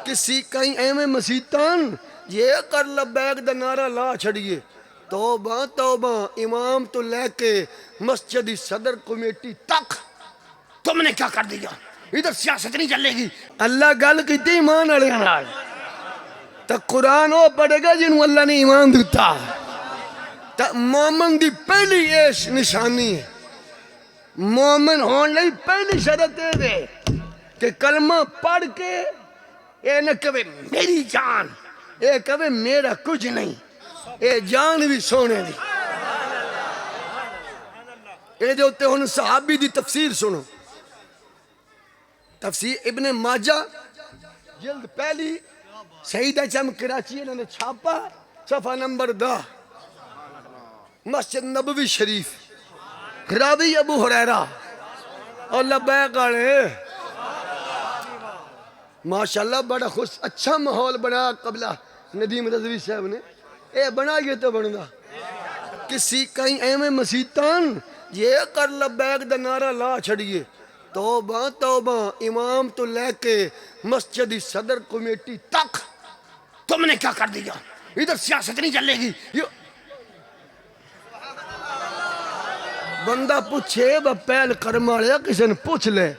کسی کہیں ایویں مسیتان یہ کر لبیک دا نعرہ لا چھڑیے توبہ توبہ امام تو لے کے مسجد صدر کمیٹی تک تم نے کیا کر دیا ادھر سیاست نہیں چلے گی اللہ گل کیتی ایمان والے نال تو قرآن وہ پڑھے گا جنہوں اللہ نے ایمان دیتا تو مومن دی پہلی یہ نشانی ہے مومن ہون لئی پہلی شرط دے کہ کلمہ پڑھ کے اے نہ کہے میری جان اے کہے میرا کچھ نہیں اے جان بھی سونے دی اے جو تے ہن صحابی دی تفسیر سنو تفسیر ابن ماجہ جلد پہلی سیدہ چم کراچی انہوں نے چھاپا صفحہ نمبر 10 مسجد نبوی شریف راوی ابو ہریرہ اور لبیک آڑے ماشاءاللہ بڑا خوش اچھا ماحول بنا قبلہ ندیم رضوی صاحب نے اے بنا یہ تو بننا کسی کہیں ایویں مسیتان یہ کر لبیک دا نعرہ لا چھڑیے توبہ توبہ امام تو لے کے مسجد صدر کمیٹی تک تم نے کیا کر دیا ادھر سیاست نہیں چلے گی بندہ پوچھے پہل کرم والیا کسی نے پوچھ لے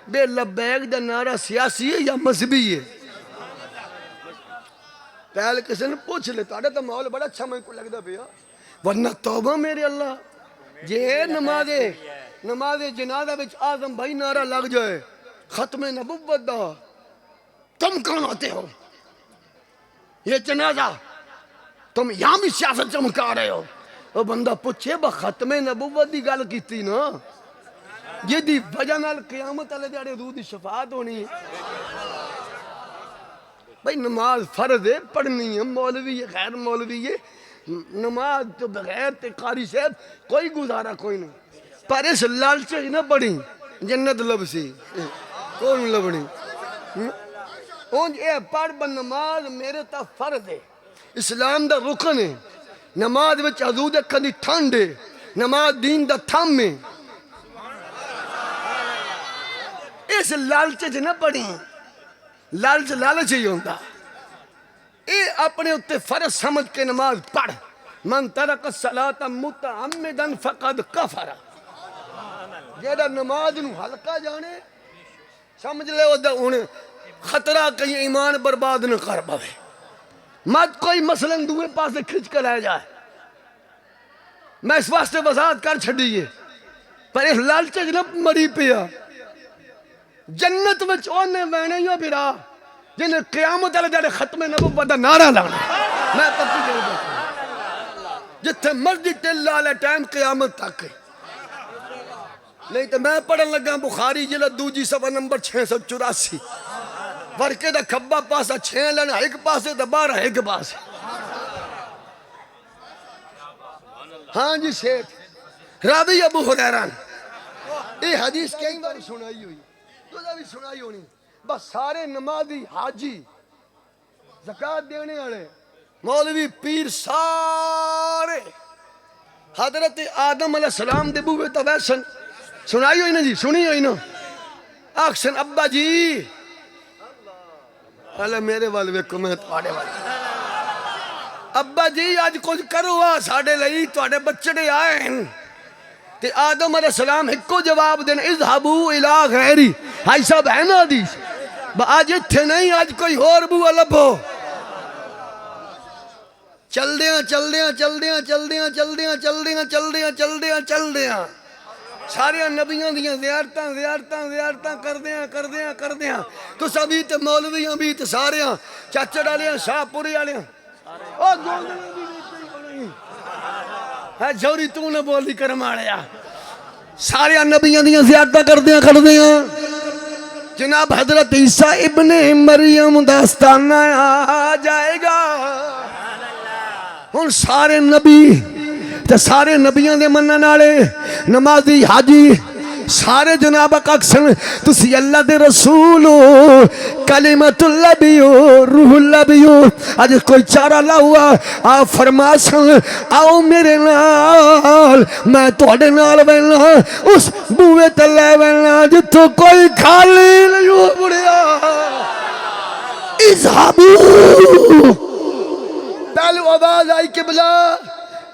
بے لبیک دا نعرہ سیاسی ہے یا مذہبی ہے پہل کسی نے پوچھ لے تاڑے تو ماحول بڑا اچھا میں کو لگ دا پیا ورنہ توبہ میرے اللہ یہ نماز جنازہ بچ آزم بھائی نعرہ لگ جائے ختم نبوت دا تم کون ہوتے ہو یہ جنازہ تم یہاں بھی سیاست چمکا رہے ہو وہ بندہ پوچھے با ختم نبوت دی گل کیتی نا یہ دی وجہ نال قیامت علیہ دیارے روح دی شفاعت ہونی ہے بھائی نماز فرض ہے پڑھنی ہے مولوی ہے غیر مولوی ہے نماز تو بغیر قاری صاحب کوئی گزارا کوئی نہیں پر اس لالچ نہ پڑھی جنت لب سی کون لبنی اون اے پڑھ بن نماز میرے تا فرض ہے اسلام دا رکن ہے نماز وچ حضور اکھاں دی ٹھنڈ ہے نماز دین دا تھم ہے اس لالچ نہ پڑھی لالچ ہی ہوندہ اے اپنے اتے فرض سمجھ کے نماز پڑھ من ترک الصلاۃ متعمدا فقد کفر جیڑا نماز نو ہلکا جانے سمجھ لے انہیں خطرہ کہیں ایمان برباد نہ کر پاوے مت کوئی مثلاً دوئے پاسے کھچ کر آئے جائے میں اس واسطے وضاحت کر چھڑیے پر اس لالچے نہ مری پیا جنت وچ اونے وینے یا بھرا جنہیں قیامت علیہ دیارے ختم نبوت دا نعرہ لانا میں پکی جائے گا جتھے مرضی ٹل لالے ٹائم قیامت تک نہیں تو میں پڑھن لگا بخاری جلد دوجی صفحہ نمبر 684 ورکے دا کھبا پاسا 6 لینا ایک پاسے دا 12 ایک پاسے ہاں جی شیخ راوی ابو ہریرہ یہ حدیث کئی بار سنائی ہوئی تو بھی سنائی ہونی بس سارے نمازی حاجی زکاة دینے والے مولوی پیر سارے حضرت آدم علیہ السلام دے بوے تو ویسن سنائی ہوئی نا جی سنی ہوئی نا آکسن ابا جی اللہ میرے والے کو میں تواڑے والے ابا جی آج کچھ کرو ساڑے لئی تواڑے بچڑے آئے ہیں تے آدم علیہ السلام ایک کو جواب دینا اذهبوا الى غیری ہائی صاحب ہے نا حدیث آج اتھے نہیں آج کوئی اور بو لبھو چل دیاں سارے نبیوں دیاں زیارتاں کر دیاں تو سبھی تے مولویاں بھی تے ساریاں چاچڑ آلیاں شاہ پوری آلیاں او گولدیاں بھی نہیں ہے جوری تو نے بولی کرم آڑیا سارے نبیوں دیاں زیارتاں کر دیاں جناب حضرت عیسیٰ ابن مریم داستانہ آ جائے گا ہن سارے نبی تے سارے نبیوں دے منن والے نمازی حاجی سارے جناب اکثر تسی اللہ دے رسول ہو کلمت اللہ بھی ہو روح اللہ بھی ہو آج کوئی چارہ لا ہوا آپ فرماسن آؤ میرے نال میں توڑے نال ویلنا اس بوے تلے ویلنا جتو کوئی خالی نہیں ہو بڑیا اذهبوا پہلو آواز آئی قبلہ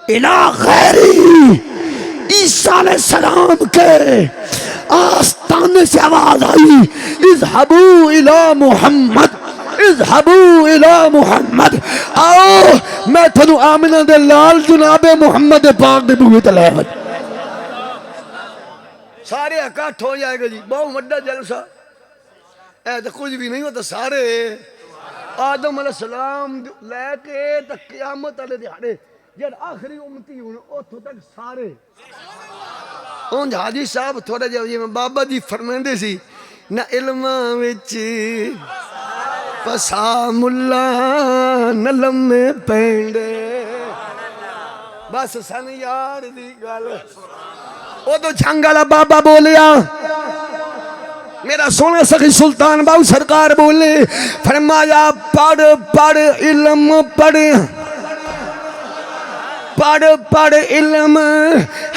الى غیری، عیسیٰ علیہ السلام کے آستانے سے آواز آئی اذهبوا الى محمد، اذهبوا الى محمد، آؤ میں تھنو آمنہ دے لال جناب محمد پاک دے بوئے تلیوت۔ سارے اکٹھ ہو جائے گا جی، بہت وڈا جلسہ، اے تو کچھ بھی نہیں ہوتا، سارے آدم علیہ السلام لے کے تک قیامت علیہ دیہاڑے جب آخری امتی ہونے اوتھو تک سارے اون حاجی صاحب تھوڑا جب بابا جی فرمائندے سی نہ علم وچ پسا ملا نہ لمے پینڈے، بس سن یار دی گل او تو جھنگ والا بابا بولیا، میرا سونا سخی سلطان باؤ سرکار بولے فرمایا پڑھ پڑھ علم پڑھ، پڑھ پڑھ علم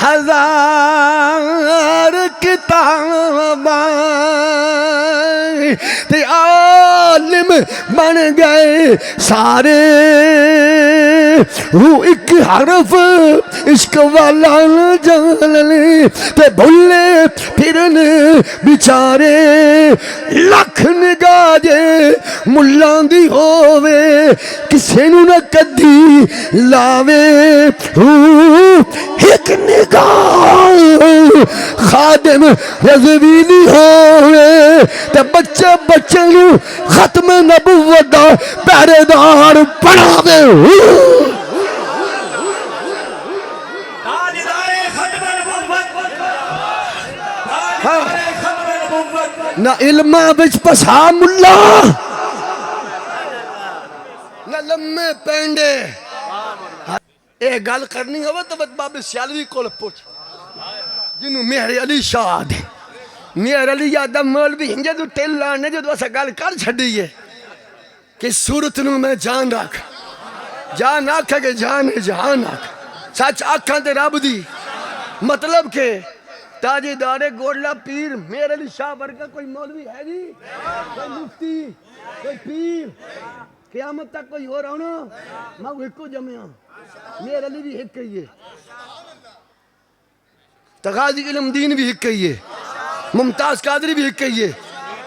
ہزار کتاباں تے عالم بن گئے سارے، وہ ایک حرف عشق والا نہ جاننے تے بھولے پھرن بیچارے، لکھ نگاہ جے ملان دی ہووے کسے نو نہ کدی لاوے، ایک نگاہ خادم رضویلی ہوئے تے بچے بچے نو ختم نبوت دا پہرے دار بناوے۔ نہ علمہ بچ پسا ملا نہ لمے پینڈے، اے گل کرنی ہوا تو بابے سیالوی کول پوچھ جنہوں مہر علی شاہ دے، مہر علی یادہ مولوی ہنجے تو ٹیل لانے جو تو ایسا گل کر چھڑی ہے کہ صورت نو میں جان رکھ، جان آکھا کہ جان ہے جہان آکھا، سچ آکھاں تے رب دی، مطلب کہ تاجی دارے گوڑلا پیر مہر علی شاہ ورگا کوئی مولوی ہے جی، کوئی مفتی، کوئی پیر، قیامت تک کوئی ہو رہا ہونا، میں وہ ایک کو جمعیاں مہر علی بھی ایک کہیے، تغازی علم دین بھی ایک کہیے، ممتاز قادری بھی ایک کہیے،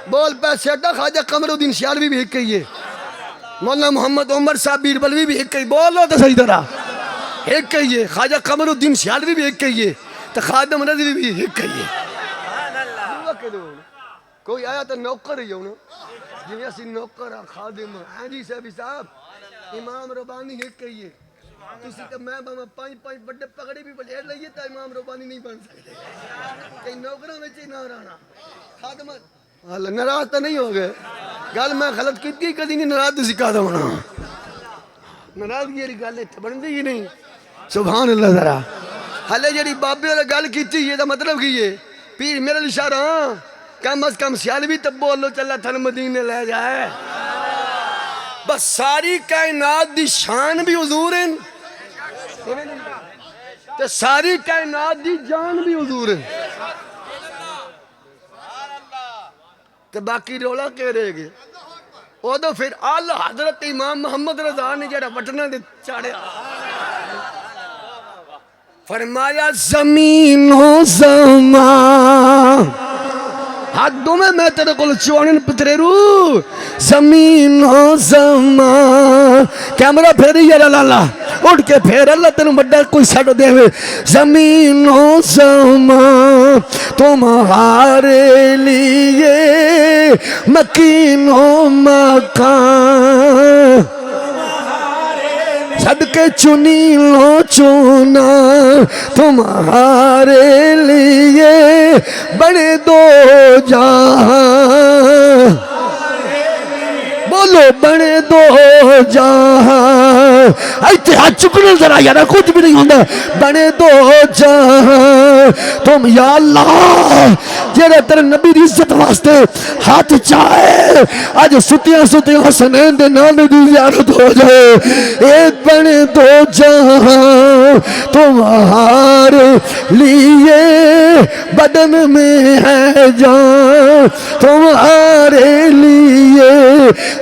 بول پیسے اڈا خواجہ قمر الدین سیالوی بھی ایک کہیے، مولانا محمد عمر صاحب بیربلوی بھی ایک کہیے، بولو تو صحیح طرح ایک کہیے، خواجہ قمر الدین سیالوی بھی ایک کہیے، تو خادم رضوی بھی ایک کہیے۔ کوئی آیا تو نوکر ہی ہونا، جنہیں اسی نوکر خادم ہیں جی صاحب امام ربانی ایک کہیے، تسی تو میں باما پانچ بڑے پگڑے بھی بلیٹ لئیے تا امام ربانی نہیں بن سکتے، کئی نوکروں میں چاہی نہ رہنا خادمت نراز تو نہیں ہو گئے، گل میں غلط کی کدی نہیں نراز تو سکھا دوں نا، نراز کی یہ گل ہے بن دی ہی نہیں، سبحان اللہ ذرا حالے جڑی بابے والا گل کیتی یہ دا مطلب کی ہے پیر میرے لشاہ رہا کم از کم سیالوی تب بولو چلا تھن مدینے لے جائے، بس ساری کائنات دی شان بھی حضور ہیں تے ساری کائنات دی جان بھی حضور ہیں، تے باقی رولا کہہ رہے گے او تو پھر آلہ حضرت امام محمد رضا نے جڑا وٹنا دے چاڑے فرمایا زمین و زمان حدوں میں تیرے کل چوانن پترے رو، زمین و زمان کیمرہ پھیری یا لالا اٹھ کے پھیر اللہ تیرے بڑا کوئی سڑ دے ہوئے، زمین و زمان تمہارے لیے مکین و مکان، صدقے چنی لو چونا تمہارے لیے بڑے دو جہاں، بولو بڑے دو جہاں، ایتے ہاتھ چکنے ذرا یارا کچھ بھی نہیں ہوندہ، بڑے دو جہاں تم یا اللہ جڑا تیرے نبی دی عزت واسطے ہاتھ چاہے اج ستیاں ستیاں حسنین دے نانے دی زیارت ہو جائے ایک بنے دو جہاں تمہارے لیے بدن میں ہے جان تمہارے لیے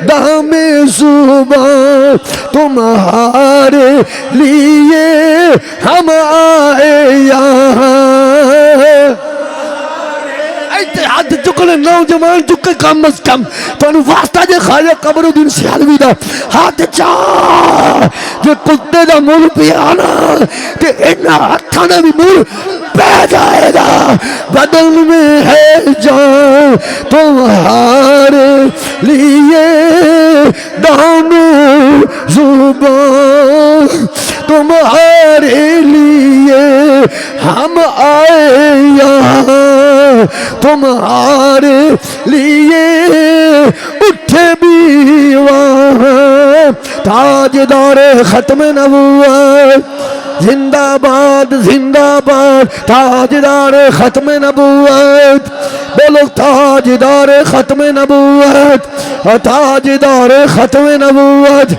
دام زبان تمہارے لیے ہم آئے یہاں ہاتھ چکلے نوجوان چکے کم از کم تو انہوں واسطہ جے خواجہ قبر الدین سیالوی دا ہاتھ چاہ جے کتے دا مول پیانا تے انہا ہتھانا بھی مول پہ جائے گا بدن میں ہے جان تمہارے لیے دام زبان تمہارے لیے ہم آئے یہاں تمہارے لیے اٹھے بھی وہاں تاجدار ختم نبوت زندہ باد تاجدار ختم نبوت بولو تاجدار ختم نبوت تاجدار ختم نبوت